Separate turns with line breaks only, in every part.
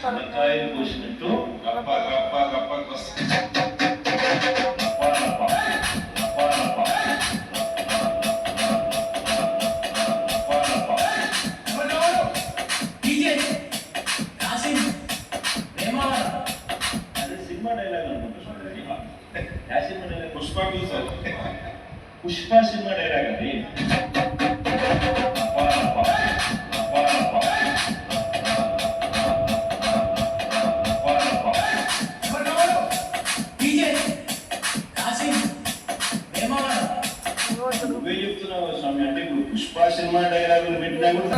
చిన్నకాయలు కోసినట్టు గప్ప గప్ప గప్ప Pushpa cinema dialogue అది. నువ్వే చెప్తున్నావు స్వామి, అంటే ఇప్పుడు పుష్ప సినిమా డైలాగులు పెట్టినా కూడా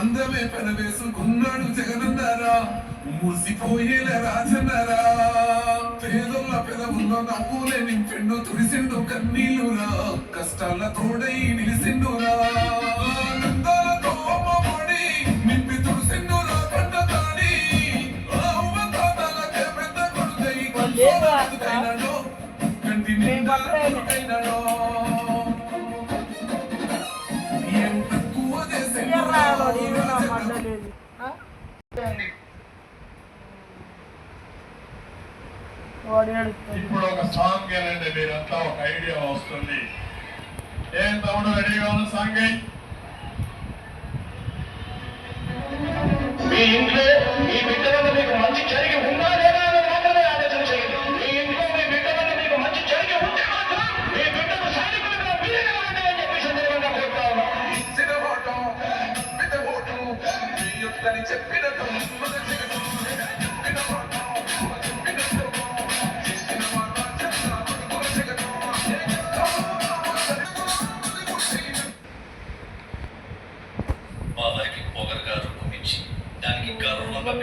అందమే పెనవేసుకున్నాడు జగనన్నారా, మూసిపోయేల రాజన్నారా. పేదోళ్ళ పెదవుల్లో నవ్వులే నింపెండు, తుడిసిండు కన్నీళ్ళురా, కష్టాల తోడై నిలిసిండురా. ఆనందాలతో అమ్మఒడి నింపి తుడిసిండురా కండతాడి, అవతారాలకే పెద్ద కొడుకై కైనాడో, కంటి నిండా కొడుకైనాడో.
ఇప్పుడు ఒక సాంగ్ ఏనండి, మీరంతా ఒక ఐడియా వస్తుంది. ఏం తమ్ముడు రెడీగా ఉన్న సాంగ్ మీ ఇంట్లో మీ బిడ్డ వల్ల మీకు మంచి జరిగి ఉందా లేదా అని మాత్రమే ఆలోచన చేయండి. మీ ఇంట్లో మీ బిడ్డ వల్ల మీకు మంచి జరిగి ఉంటే మాత్రం మీ బిడ్డకు సైనికులుగా మీరే కావాలని అని చెప్పి సందర్భంగా కోరుతా ఉన్నాం. ఇచ్చిన ఓటు పెద్ద ఓటు చెప్పినట్టు
పొగరుగా రూపొందించి దానికి గర్వంగా